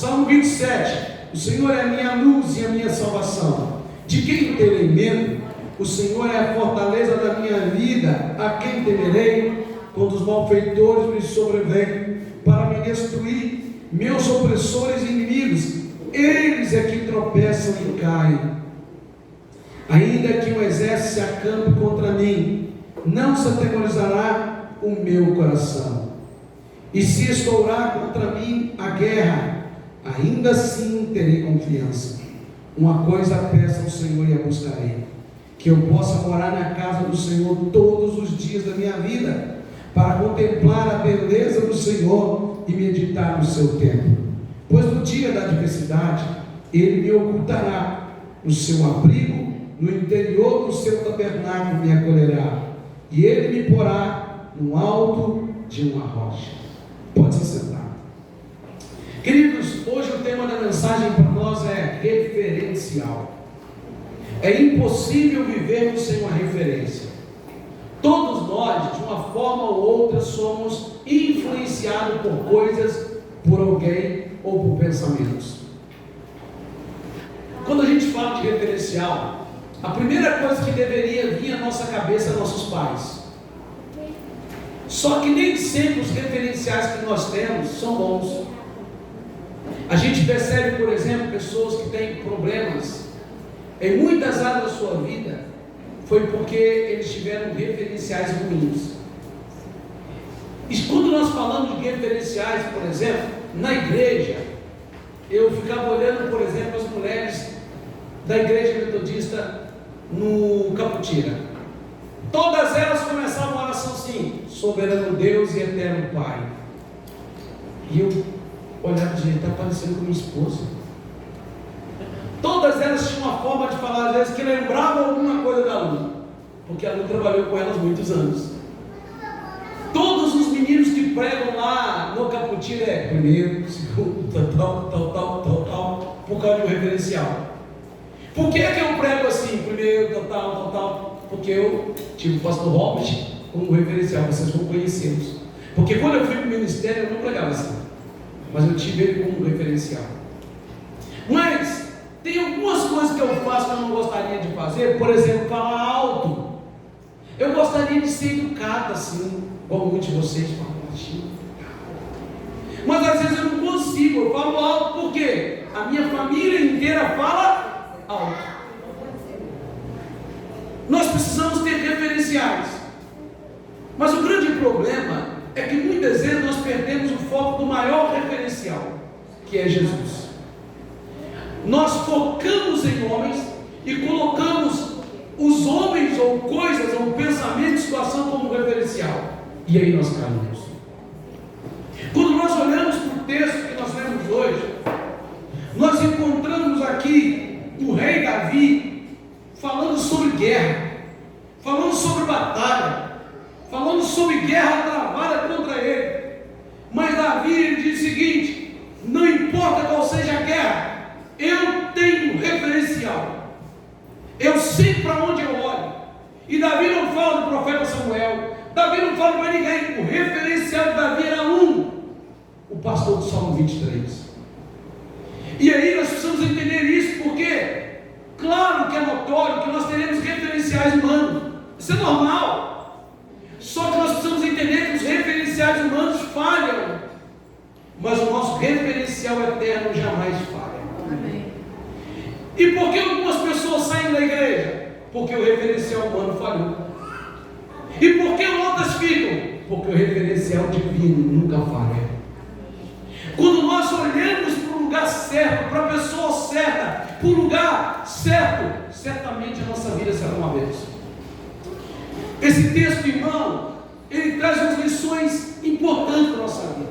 Salmo 27. O Senhor é a minha luz e a minha salvação. De quem terei medo? O Senhor é a fortaleza da minha vida. A quem temerei? Quando os malfeitores me sobrevêm para me destruir, meus opressores e inimigos, eles é que tropeçam e caem. Ainda que um exército se acampe contra mim, não se atemorizará o meu coração. E se estourar contra mim a guerra, ainda assim terei confiança. Uma coisa peço ao Senhor e a buscarei, que eu possa morar na casa do Senhor todos os dias da minha vida, para contemplar a beleza do Senhor e meditar no seu templo. Pois no dia da adversidade, Ele me ocultará no seu abrigo, no interior do seu tabernáculo me acolherá, e Ele me porá no alto de uma rocha. Pode se sentar. Queridos, hoje o tema da mensagem para nós é referencial. É impossível vivermos sem uma referência. Todos nós, de uma forma ou outra, somos influenciados por coisas, por alguém ou por pensamentos. Quando a gente fala de referencial, a primeira coisa que deveria vir à nossa cabeça é nossos pais. Só que nem sempre os referenciais que nós temos são bons. A gente percebe, por exemplo, pessoas que têm problemas em muitas áreas da sua vida, foi porque eles tiveram referenciais ruins. E quando nós falamos de referenciais, por exemplo, na igreja, eu ficava olhando, por exemplo, as mulheres da igreja metodista no Caputira. Todas elas começavam a oração assim: soberano Deus e eterno Pai. E eu olhava de jeito, está parecendo com minha esposa. Todas elas tinham uma forma de falar, às vezes, que lembrava alguma coisa da Lu, porque a Lu trabalhou com elas muitos anos. Todos os meninos que pregam lá no Caputira é primeiro, segundo, tal, por causa de um referencial. Por que é que eu prego assim, primeiro, tal? Porque eu tive o pastor Robert como referencial, vocês vão conhecê-los. Porque quando eu fui para o ministério, eu não pregava assim, mas eu tive ele como referencial. Mas tem algumas coisas que eu faço que eu não gostaria de fazer, por exemplo, falar alto. Eu gostaria de ser educado assim, como muitos de vocês falam baixinho. Mas às vezes eu não consigo, eu falo alto porque a minha família inteira fala alto. Nós precisamos ter referenciais. Mas o grande problema é que muitas vezes nós perdemos o foco do maior referencial, que é Jesus. Nós focamos em homens e colocamos os homens ou coisas ou pensamentos, situação como referencial, e aí nós caímos. Quando nós olhamos para o texto que nós lemos hoje, nós encontramos aqui o rei Davi falando sobre guerra, falando sobre batalha, falando sobre guerra travada contra ele. Mas Davi ele diz o seguinte: não importa qual seja a guerra, eu tenho referencial, eu sei para onde eu olho. E Davi não fala do profeta Samuel, Davi não fala para ninguém. O referencial de Davi era o pastor do Salmo 23. E aí nós precisamos entender isso, porque claro que é notório que nós teremos referenciais humanos, isso é normal. Só que nós precisamos entender que os referenciais humanos falham, mas o nosso referencial eterno jamais falha. E por que algumas pessoas saem da igreja? Porque o referencial humano falhou. E por que outras ficam? Porque o referencial divino nunca falha. Quando nós olhamos para o lugar certo, para a pessoa certa, para o lugar certo, certamente a nossa vida será uma bênção. Esse texto, irmão, ele traz umas lições importantes para a nossa vida.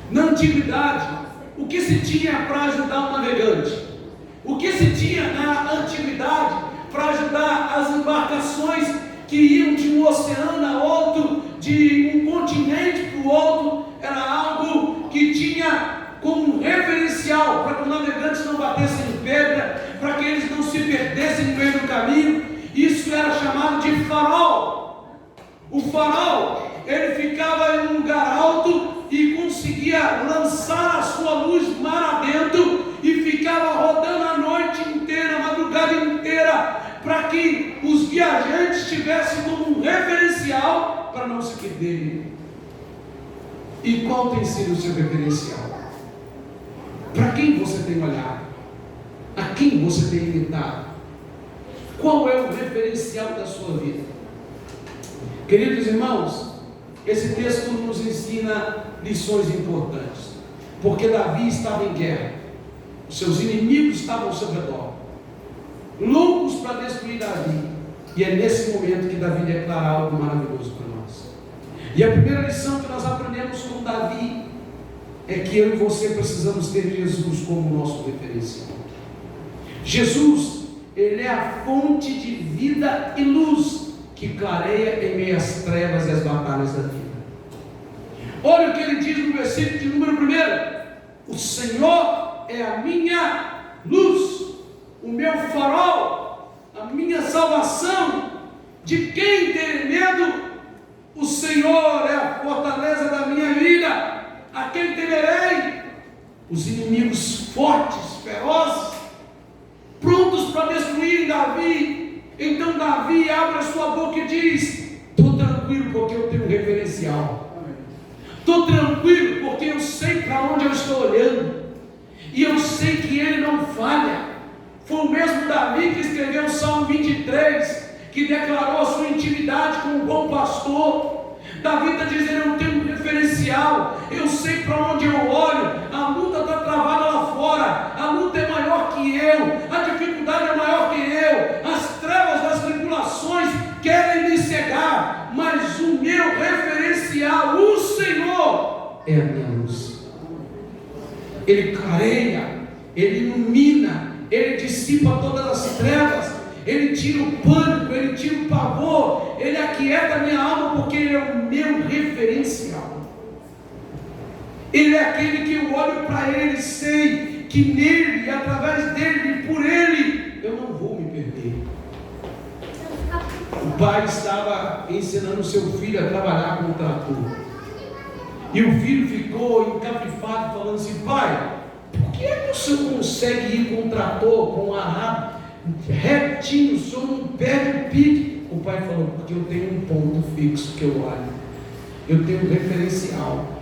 Na antiguidade, o que se tinha para ajudar o navegante? O que se tinha na antiguidade para ajudar as embarcações que iam de um oceano a outro, de um continente para o outro? Era algo que tinha como referencial para que os navegantes não batessem em pedra, para que eles não se perdessem no meio do caminho. Isso era chamado de farol. O farol, ele ficava em um lugar alto e conseguia lançar a sua luz mar adentro. que os viajantes tivessem como um referencial para não se perderem. E qual tem sido o seu referencial? Para quem você tem olhado? A quem você tem imitado? Qual é o referencial da sua vida? Queridos irmãos, esse texto nos ensina lições importantes, porque Davi estava em guerra, os seus inimigos estavam ao seu redor, loucos para destruir Davi, e é nesse momento que Davi declara algo maravilhoso para nós. E a primeira lição que nós aprendemos com Davi é que eu e você precisamos ter Jesus como nosso referencial. Jesus, Ele é a fonte de vida e luz que clareia em meio às trevas e às batalhas da vida. Olha o que ele diz no versículo de número 1: o Senhor é a minha luz, o meu farol, a minha salvação. De quem ter medo? O Senhor é a fortaleza da minha vida. A quem temerei? Os inimigos fortes, ferozes, prontos para destruir Davi. Então Davi abre a sua boca e diz: estou tranquilo porque eu tenho um referencial. Estou tranquilo porque eu sei para onde eu estou olhando. E eu sei que ele não falha. Foi o mesmo Davi que escreveu o Salmo 23, que declarou a sua intimidade com o bom pastor. Davi está dizendo: eu tenho um referencial, eu sei para onde eu olho. A luta está travada lá fora, a luta é maior que eu, a dificuldade é maior que eu, as trevas das tribulações querem me cegar, mas o meu referencial, o Senhor, é a minha luz. Ele clareia, ele ilumina, ele dissipa todas as trevas, ele tira o pânico, ele tira o pavor, ele aquieta a minha alma, porque ele é o meu referencial. Ele é aquele que eu olho para ele, sei que nele, através dele e por ele, eu não vou me perder. O pai estava ensinando o seu filho a trabalhar com o trator, e o filho ficou encafifado, falando assim: pai, por que é que o senhor consegue ir com o trator, com o arado retinho, o senhor não perde o pique? O pai falou: porque eu tenho um ponto fixo que eu olho, eu tenho um referencial.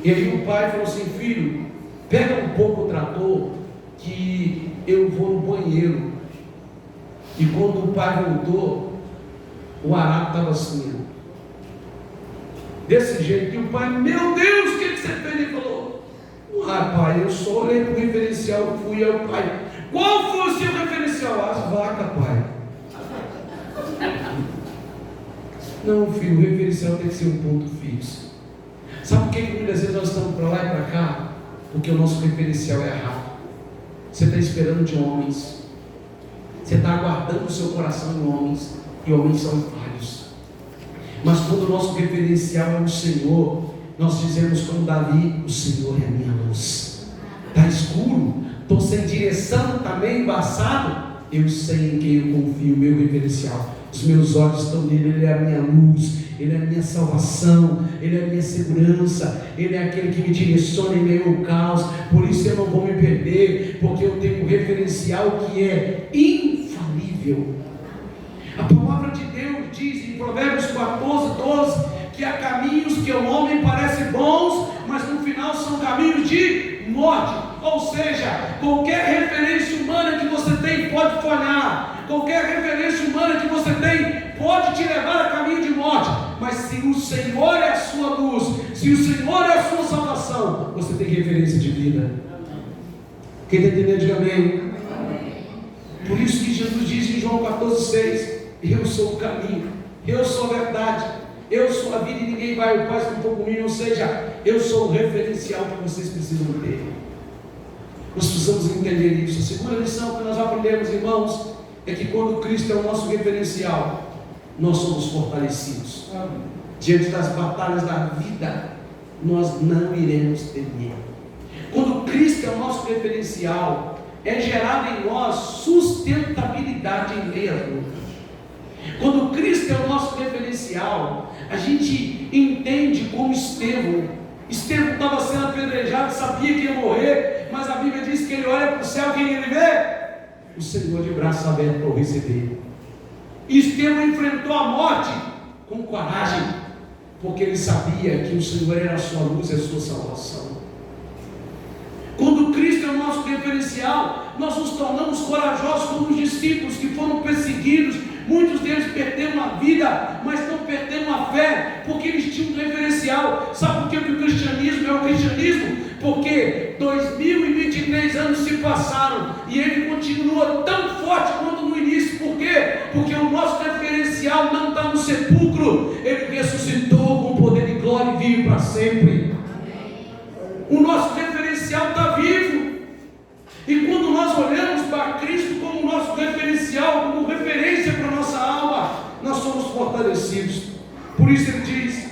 E aí o pai falou assim: filho, pega um pouco o trator, que eu vou no banheiro. E quando o pai voltou, o arado estava assim, desse jeito. E o pai: meu Deus, o que você fez? Ele falou: ah, pai, eu só olhei para o referencial, fui ao pai. Qual foi o seu referencial? As vacas, pai. Não, filho, o referencial tem que ser um ponto fixo. Sabe por que muitas vezes nós estamos para lá e para cá? Porque o nosso referencial é errado. Você está esperando de homens, você está aguardando o seu coração em homens, e homens são falhos. Mas quando o nosso referencial é o Senhor, nós dizemos como Davi: o Senhor é a minha luz. Está escuro, estou sem direção, está meio embaçado, eu sei em quem eu confio, o meu referencial. Os meus olhos estão nele, ele é a minha luz, ele é a minha salvação, ele é a minha segurança, ele é aquele que me direciona em meio ao caos. Por isso eu não vou me perder, porque eu tenho um referencial que é infalível. A palavra de Deus diz em Provérbios 14:12 que há caminhos que ao homem parecem bons, mas no final são caminhos de morte. Ou seja, qualquer referência humana que você tem pode falhar, qualquer referência humana que você tem pode te levar a caminho de morte. Mas se o Senhor é a sua luz, se o Senhor é a sua salvação, você tem referência de vida. Quem está entendendo, diga amém. Por isso que Jesus diz em João 14:6: eu sou o caminho, eu sou a verdade, eu sou a vida, e ninguém vai ao Pai se não for comigo. Ou seja, eu sou o referencial que vocês precisam ter. Nós precisamos entender isso. A segunda lição que nós aprendemos, irmãos, é que quando Cristo é o nosso referencial, nós somos fortalecidos. Diante das batalhas da vida, nós não iremos temer. Quando Cristo é o nosso referencial, é gerada em nós sustentabilidade em meio às lutas. Quando Cristo é o nosso referencial, a gente entende como Estevão estava sendo apedrejado, sabia que ia morrer, mas a Bíblia diz que ele olha para o céu, quem ele vê? O Senhor de braços abertos para o receber. Estevão enfrentou a morte com coragem, porque ele sabia que o Senhor era a sua luz e a sua salvação. Quando Cristo é o nosso referencial, nós nos tornamos corajosos como os discípulos que foram perseguidos. Muitos deles perderam a vida, mas não perderam a fé, porque eles tinham um referencial. Sabe por que o cristianismo é o cristianismo? Porque 2023 anos se passaram e ele continua tão forte quanto no início. Por quê? Porque o nosso referencial não está no sepulcro. Ele ressuscitou com poder e glória e vive para sempre. O nosso referencial está vivo. E quando nós olhamos para Cristo como nosso referencial, como referência para a nossa alma, nós somos fortalecidos. Por isso ele diz,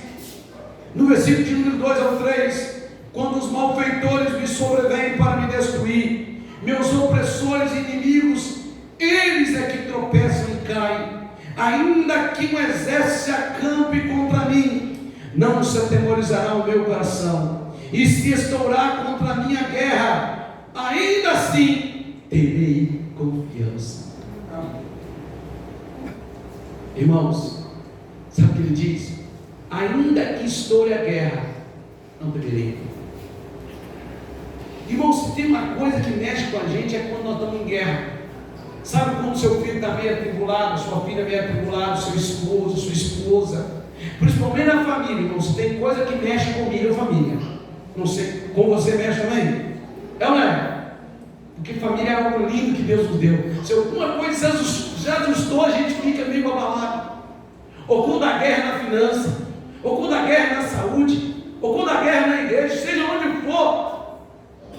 no versículo de número 2 ao 3, quando os malfeitores me sobrevêm para me destruir, meus opressores e inimigos, eles é que tropeçam e caem. Ainda que um exército se acampe contra mim, não se atemorizará o meu coração. E se estourar contra a minha guerra, ainda assim terei confiança. Irmãos, sabe o que ele diz? Ainda que estoure a guerra, não temerei. Irmãos, se tem uma coisa que mexe com a gente é quando nós estamos em guerra. Sabe quando seu filho está meio atribulado, sua filha meio atribulada, seu esposo, sua esposa, principalmente na família, irmãos, tem coisa que mexe comigo, família. Não sei, com você mexe também? É ou não é? Porque família é algo lindo que Deus nos deu. Se alguma coisa já ajustou, a gente fica meio abalado. Ou quando a guerra na finança, ou quando a guerra na saúde, ou quando a guerra na igreja, seja onde for.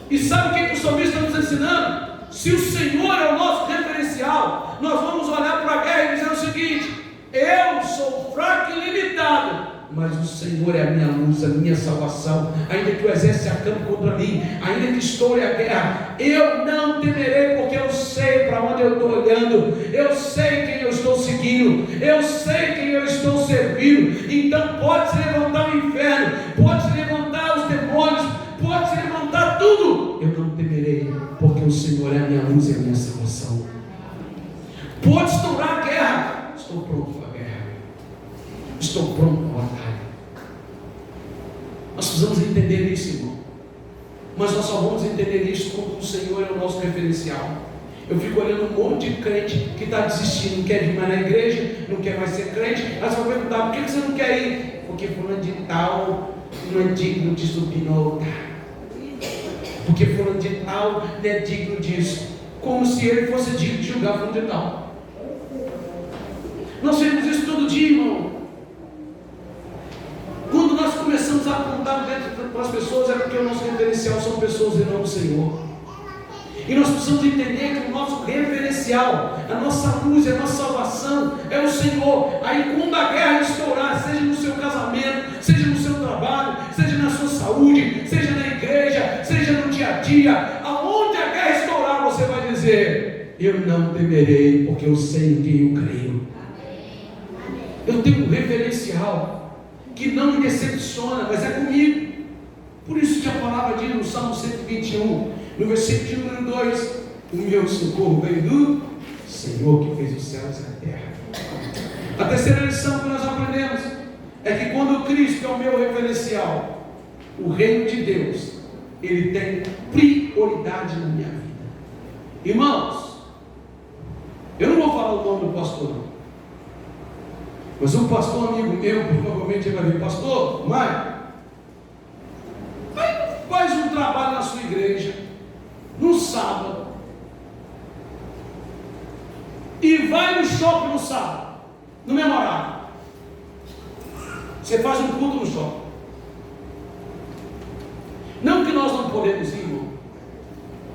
E sabe o que o salmista está nos ensinando? Se o Senhor é o nosso referencial, nós vamos olhar para a guerra e dizer o seguinte: eu sou fraco e limitado, mas o Senhor é a minha luz, a minha salvação. Ainda que o exército se acampe contra mim, ainda que estoure a guerra, eu não temerei, porque eu sei para onde eu estou olhando, eu sei quem eu estou seguindo, eu sei quem eu estou servindo. Então pode se levantar o inferno, pode se levantar os demônios, pode se levantar tudo, eu não temerei, porque o Senhor é a minha luz e a minha salvação. Pode estourar a guerra, estou pronto para a guerra, estou pronto para a batalha. Nós precisamos entender isso, irmão. Mas nós só vamos entender isso quando o Senhor é o nosso referencial. Eu fico olhando um monte de crente que está desistindo, não quer vir mais na igreja, não quer mais ser crente. Aí você vai perguntar: por que você não quer ir? Porque fulano de tal não é digno de subir no altar, porque fulano de tal não é digno disso. Como se ele fosse digno de julgar fulano de tal. Nós vemos isso todo dia, irmão. Quando nós começamos a apontar dentro para as pessoas, é porque o nosso referencial são pessoas e não o Senhor. E nós precisamos entender que o nosso referencial, a nossa luz, a nossa salvação é o Senhor. Aí quando a guerra estourar, seja no seu casamento, seja no seu trabalho, seja na sua saúde, seja na igreja, seja no dia a dia, aonde a guerra estourar, você vai dizer: eu não temerei, porque eu sei em quem eu creio. Eu tenho um referencial que não me decepciona, mas é comigo. Por isso que a palavra diz no Salmo 121, no versículo de número 2: o meu socorro vem do Senhor que fez os céus e a terra. A terceira lição que nós aprendemos é que quando Cristo é o meu referencial, o reino de Deus, ele tem prioridade na minha vida. Irmãos, eu não vou falar o nome do pastor não, mas um pastor amigo meu, provavelmente ele vai vir: pastor, mãe, faz um trabalho na sua igreja no sábado e vai no shopping no sábado, no mesmo horário. Você faz um culto no shopping. Não que nós não podemos ir, irmão.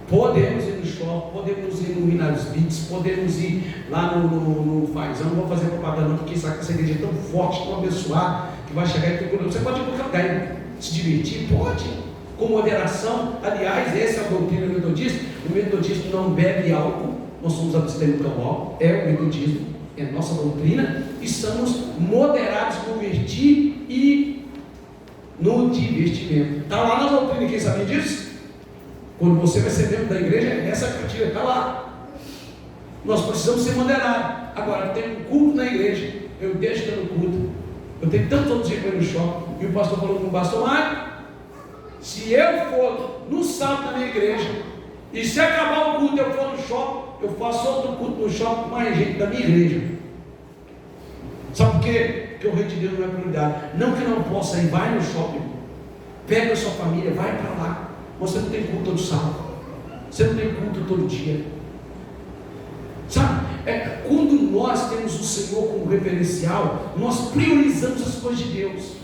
Podemos ir no shopping, podemos ir no Minas Beats, podemos ir lá no Fazão. Não vou fazer propaganda não, porque essa igreja é tão forte, tão abençoada, que vai chegar e procurando. Você pode ir para o lugar, se divertir, pode, com moderação. Aliás, essa é a doutrina metodista. O metodismo não bebe álcool, nós somos abstêmios do álcool, é o metodismo, é a nossa doutrina. Estamos moderados no vestir e no divertimento. Está lá na doutrina, quem sabia disso? Quando você vai ser membro da igreja, essa cartilha está lá. Nós precisamos ser moderados. Agora, tem um culto na igreja, eu deixo de ir no culto. Eu tenho tantos outros dias para ir no shopping. E o pastor falou com o pastor Mário: se eu for no sábado na minha igreja, e se acabar o culto eu for no shopping, eu faço outro culto no shopping com mais gente da minha igreja. Sabe por quê? Porque o reino de Deus não é prioridade. Não que não possa ir, vai no shopping, pega a sua família, vai para lá. Você não tem culto todo sábado, você não tem culto todo dia. Sabe, quando nós temos o Senhor como referencial, nós priorizamos as coisas de Deus.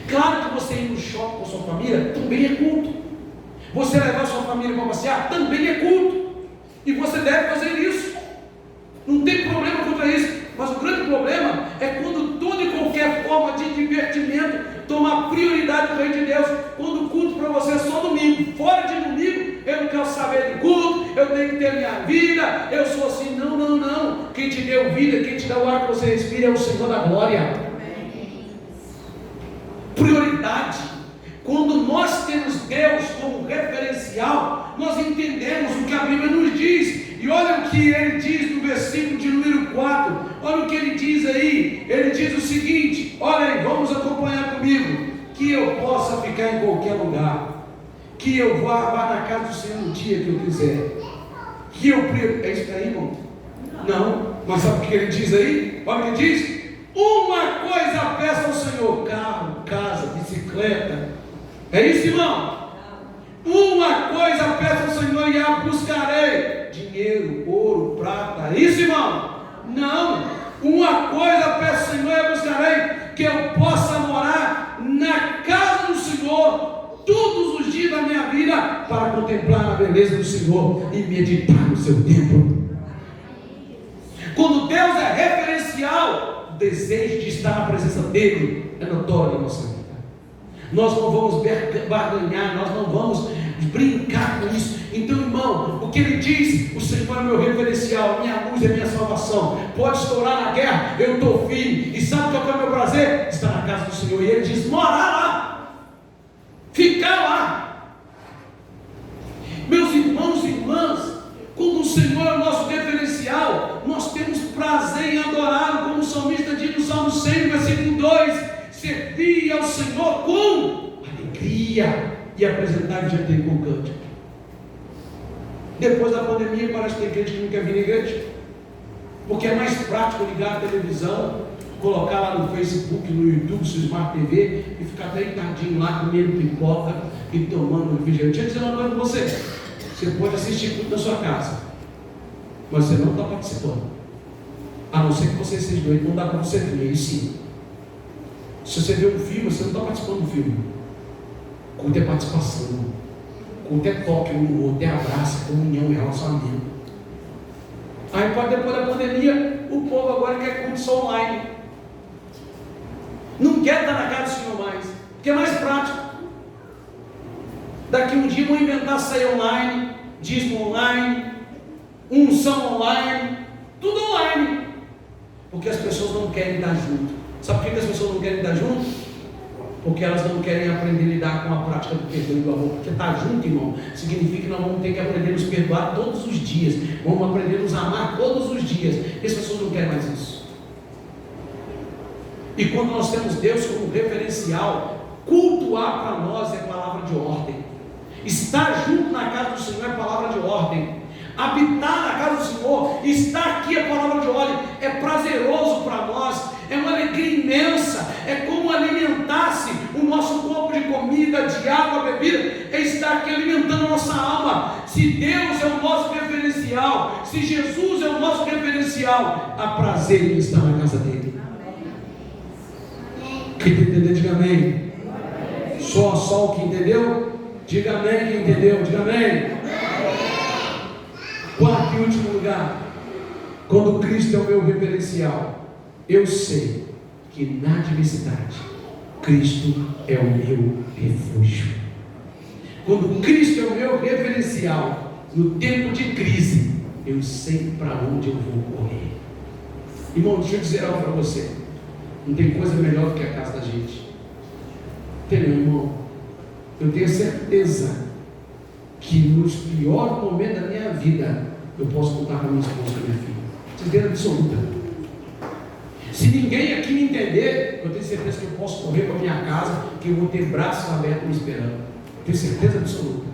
Claro que você ir no shopping com a sua família também é culto. Você levar a sua família para passear também é culto. E você deve fazer isso. Não tem problema contra isso. Mas o grande problema é quando toda e qualquer forma de divertimento toma prioridade no reino de Deus. Quando o culto para você é só domingo, fora de domingo, eu não quero saber de culto, eu tenho que ter minha vida, eu sou assim. Não, não, não. Quem te deu vida, quem te dá o ar que você respira é o Senhor da glória. Prioridade. Quando nós temos Deus como referencial, nós entendemos o que a Bíblia nos diz. E olha o que ele diz no versículo de número 4. Olha o que ele diz aí. Ele diz o seguinte: olha aí, vamos acompanhar comigo. Que eu possa ficar em qualquer lugar, que eu vá na casa do Senhor no dia que eu quiser, que eu é isso aí, irmão? Não, mas sabe o que ele diz aí? Olha o que ele diz: uma coisa peço ao Senhor: carro, casa, bicicleta. É isso, irmão? Uma coisa peço ao Senhor e a buscarei: dinheiro, ouro, prata. É isso, irmão? Não. Uma coisa peço ao Senhor e a buscarei: que eu possa morar na casa do Senhor todos os dias da minha vida, para contemplar a beleza do Senhor e meditar no seu templo. Quando Deus é referencial, o desejo de estar na presença dele é notório na nossa vida. Nós não vamos barganhar, nós não vamos brincar com isso. Então, irmão, o que ele diz: o Senhor é meu referencial, minha luz é minha salvação. Pode estourar na guerra, eu estou firme. E sabe qual é o meu prazer? Estar na casa do Senhor. E ele diz: morar lá, ficar lá. Meus irmãos e irmãs, quando o Senhor é o nosso referencial, nós temos prazer em adorá-lo, como o salmista diz no Salmo 100, versículo 2: servir ao Senhor com alegria e apresentar diante dele com cântico. Depois da pandemia, parece que tem crente que não quer vir na igreja, porque é mais prático ligar a televisão, colocar lá no Facebook, no YouTube, no Smart TV, e ficar deitadinho lá comendo pipoca e tomando refrigerante. Deixa eu dizer uma coisa para você: você pode assistir tudo na sua casa, mas você não está participando, a não ser que você seja doido. Não dá para você ver, aí sim. Se você vê um filme, você não está participando do filme. Culto é participação, culto é toque um no outro, é abraço, comunhão, é relacionamento. Aí depois da pandemia, o povo agora quer culto só online. Não quer estar na casa do Senhor mais, porque é mais prático. Daqui um dia vão inventar ceia online, dízimo online, unção online, tudo online, porque as pessoas não querem estar junto. Sabe por que as pessoas não querem estar junto? Porque elas não querem aprender a lidar com a prática do perdão e do amor. Porque estar junto, irmão, significa que nós vamos ter que aprender a nos perdoar todos os dias, vamos aprender a nos amar todos os dias. E as pessoas não querem mais isso. E quando nós temos Deus como referencial, cultuar para nós é palavra de ordem. Estar junto na casa do Senhor é palavra de ordem. Habitar na casa do Senhor, estar aqui é palavra de ordem. É prazeroso para nós, é uma alegria imensa. É como alimentar-se o nosso corpo de comida, de água, bebida. É estar aqui alimentando a nossa alma. Se Deus é o nosso referencial, se Jesus é o nosso referencial, há prazer em estar na casa dele. Quem entendeu, diga amém. Só o que entendeu, diga amém. Quem entendeu, diga amém. Quarto e último lugar, quando Cristo é o meu referencial, eu sei que na adversidade Cristo é o meu refúgio. Quando Cristo é o meu referencial, no tempo de crise, eu sei para onde eu vou correr. Irmão, deixa eu dizer algo para você: não tem coisa melhor do que a casa da gente. Tem, meu irmão. Eu tenho certeza que nos piores momentos da minha vida eu posso contar com a minha esposa e com a minha filha. Certeza absoluta. Se ninguém aqui me entender, eu tenho certeza que eu posso correr para minha casa, que eu vou ter braços abertos me esperando. Eu tenho certeza absoluta.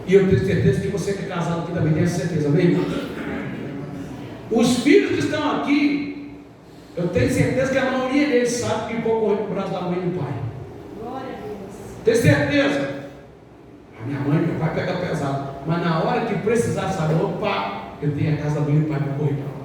E eu tenho certeza que você que é casado aqui também tem essa certeza, amém? Os filhos que estão aqui, eu tenho certeza que a maioria deles sabe que vou correr para o braço da mãe e do pai. Glória a Deus. Tenho certeza. A minha mãe e meu pai pegam pesado. Mas na hora que precisar saber, opa, eu tenho a casa da mãe e do pai para correr para lá.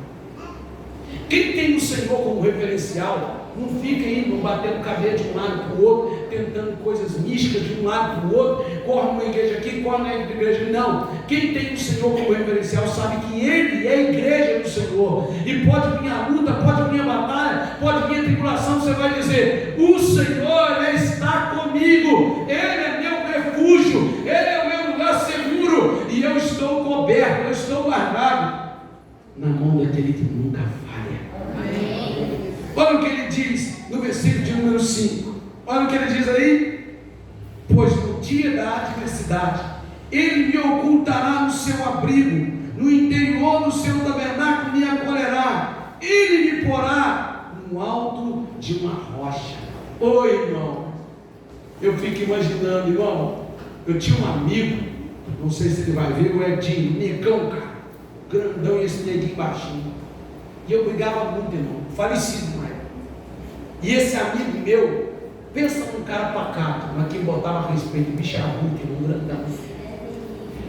Quem tem o Senhor como referencial, não fica indo batendo cabelo de um lado para o outro, tentando coisas místicas de um lado para o outro, corre uma igreja aqui, corre na igreja ali. Não. Quem tem o Senhor como referencial sabe que Ele é a igreja do Senhor. E pode vir a luta, pode vir a batalha, pode vir a tribulação, você vai dizer: o Senhor está comigo, Ele é meu refúgio, Ele é o meu lugar seguro, e eu estou coberto, eu estou guardado na mão daquele que nunca falha. Amém. Olha o que ele diz no versículo de número 5. Olha o que ele diz aí: pois no dia da adversidade Ele me ocultará no seu abrigo, no interior do seu tabernáculo me acolherá, Ele me porá no alto de uma rocha. Oi, irmão, eu fico imaginando, irmão, eu tinha um amigo, não sei se ele vai ver, o Edinho, negão, cara, grandão, e esse neguinho baixinho, e eu brigava muito, irmão, falecido na época. E esse amigo meu, pensa num cara pacato, mas quem botava respeito, bicho era muito, irmão, grandão.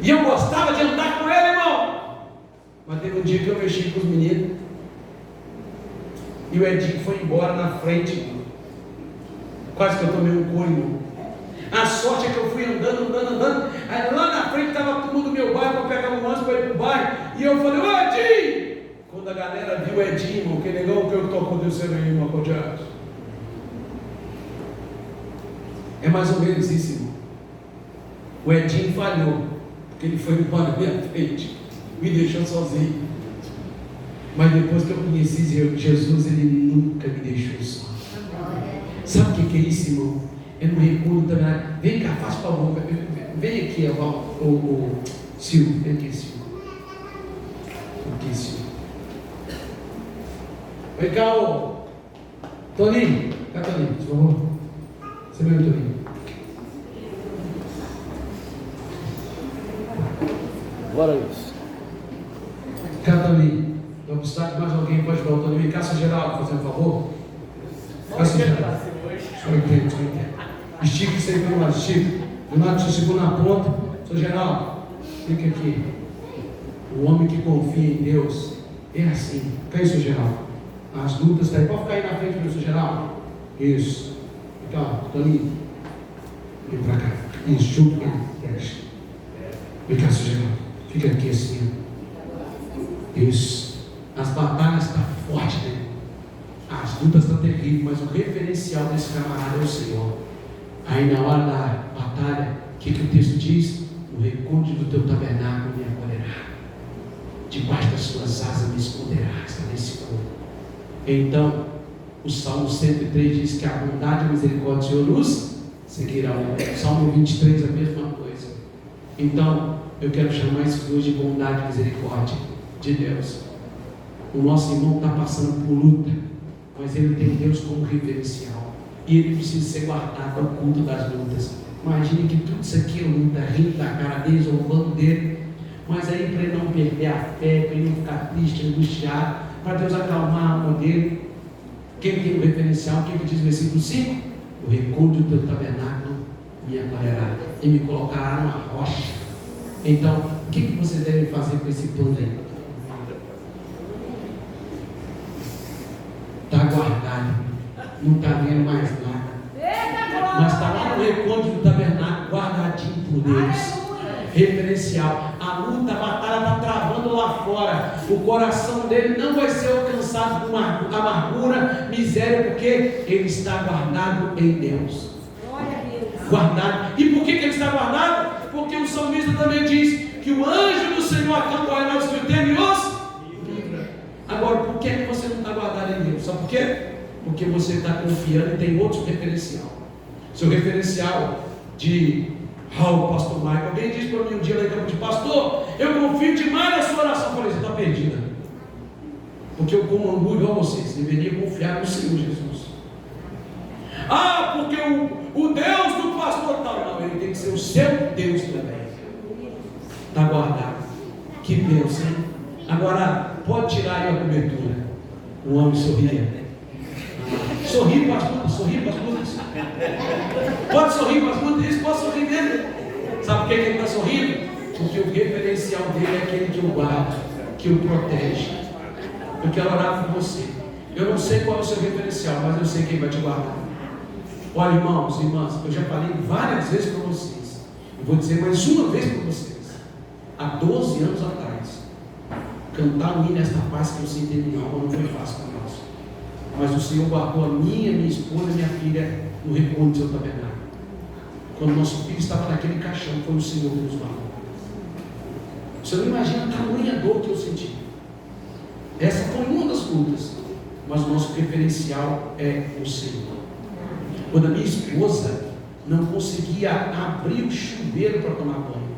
E eu gostava de andar com ele, irmão. Mas teve um dia que eu mexi com os meninos, e o Edinho foi embora na frente, irmão. Quase que eu tomei um couro, irmão. A sorte é que eu fui andando, aí lá na frente estava todo mundo do meu bairro para pegar um ônibus para ir para o bairro, e eu falei: ô Edinho! Quando a galera viu o Edinho, irmão, que negão, o que está acontecendo aí, irmão, Codiato? É mais ou menos isso, irmão. O Edinho falhou, porque ele foi embora na minha frente, me deixou sozinho. Mas depois que eu conheci Jesus, Ele nunca me deixou só. Sabe o que é isso, irmão? É no recuo também. Vem cá, faz favor, vem aqui, o Silvio, vem aqui, Silvio. Aqui, Silvio. Vem cá, ô Toninho, cá, Toninho, por favor. Você veio, Toninho. Bora isso. Cá, Toninho. Vou precisar de mais alguém para ajudar o Toninho. Vem cá, seu Geraldo, fazer um favor. Cá, seu Geraldo. Só entendo. Estica isso aí pelo lado, estica. Do lado, você segura na ponta. Seu Geraldo, fica aqui. O homem que confia em Deus é assim. Fica aí, seu Geraldo. As lutas daí. Pode ficar aí na frente, meu seu Geraldo. Isso. Então, Toninho. Vem pra cá. Isso, junto com ele. Vem cá, seu Geraldo. Fica aqui assim. Isso. As batalhas estão fortes, né? As lutas estão terríveis, mas o referencial desse camarada é o Senhor. Aí na hora da batalha, o que o texto diz? No recôndito do teu tabernáculo me acolherá, debaixo das suas asas me esconderá. Está nesse corpo. Então, o Salmo 103 diz que a bondade e a misericórdia do Senhor nos seguirão. Salmo 23 a mesma coisa. Então, eu quero chamar isso hoje de bondade e misericórdia de Deus. O nosso irmão está passando por luta, mas ele tem Deus como referencial, e ele precisa ser guardado ao culto das lutas. Imagine que tudo isso aqui é luta, rindo da cara deles, zombando dele, mas aí para ele não perder a fé, para ele não ficar triste, angustiado, para Deus acalmar a alma dele. Quem tem o referencial, o que ele diz no versículo 5? O recôndito do teu tabernáculo me acolherá e me colocará numa rocha. Então, o que você deve fazer com esse plano aí? Está guardado, não está vendo mais nada, mas está lá no recôndito do tabernáculo, guardadinho por Deus. Referencial. A luta, a batalha está travando lá fora. O coração dele não vai ser alcançado por amargura, miséria, porque ele está guardado em Deus. Guardado. E por que ele está guardado? Porque o salmista também diz que o anjo do Senhor acampa ao redor dos que o temem e os livra. Agora, por que você não está guardado em Deus? Sabe por quê? Porque você está confiando e tem outro referencial. Seu referencial de pastor Michael, alguém disse para mim um dia lá em campo de pastor, eu confio demais na sua oração. Eu falei, você está perdida, porque porque eu como hambúrguer igual vocês. Deveria confiar no Senhor Jesus. Ah, porque o Deus do pastor tal. Não, ele tem que ser o seu Deus também. Está guardado. Que Deus, hein? Agora, pode tirar aí a cobertura. O homem sorria. Sorri, pastor. Sorri, pastor. Pode sorrir, pastor. Isso pode sorrir dele. Sabe por que ele está sorrindo? Porque o referencial dele é aquele que o guarda, que o protege. Eu quero orar por você. Eu não sei qual é o seu referencial, mas eu sei quem vai te guardar. Olha, irmãos e irmãs, eu já falei várias vezes para vocês. Eu vou dizer mais uma vez para vocês. Há 12 anos atrás, cantar o hino Esta Paz que eu senti em minha alma não foi fácil para nós. Mas o Senhor guardou a minha esposa e minha filha no recuo do seu tabernáculo. Quando nosso filho estava naquele caixão, foi o Senhor que nos guardou. Você não imagina a tamanha dor que eu senti. Essa foi uma das lutas. Mas o nosso referencial é o Senhor. Quando a minha esposa não conseguia abrir o chuveiro para tomar banho,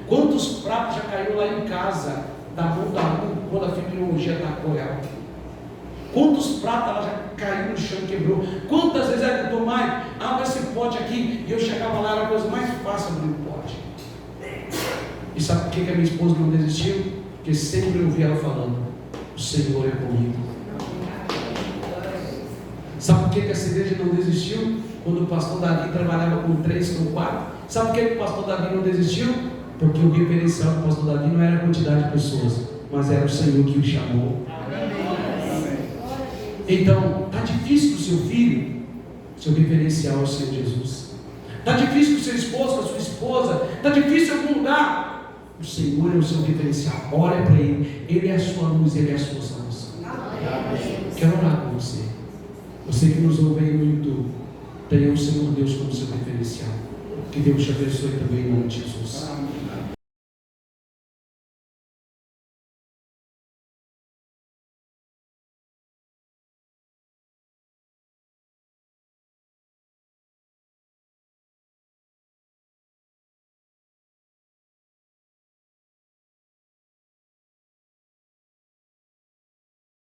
quantos pratos já caiu lá em casa, da mão da mão, quando a fibromialgia atacou ela? Quantos pratos ela já caiu no chão e quebrou? Quantas vezes ela tentou mais? Abre esse pote aqui. E eu chegava lá, era a coisa mais fácil abrir o pote. E sabe por que a minha esposa não desistiu? Porque sempre eu ouvi ela falando: o Senhor é comigo. Sabe por que a igreja não desistiu? Quando o pastor Davi trabalhava com 3, com 4. Sabe por que o pastor Davi não desistiu? Porque o referencial do pastor Davi não era a quantidade de pessoas, mas era o Senhor que o chamou. Então, está difícil para o seu filho, seu referencial é o Senhor Jesus. Está difícil para o seu esposo, para a sua esposa, está difícil em algum lugar. O Senhor é o seu referencial. Olha para Ele é a sua luz, Ele é a sua salvação. Quero orar com você. Você que nos ouve aí no YouTube, tenha o Senhor Deus como seu referencial. Que Deus te abençoe também em nome de Jesus.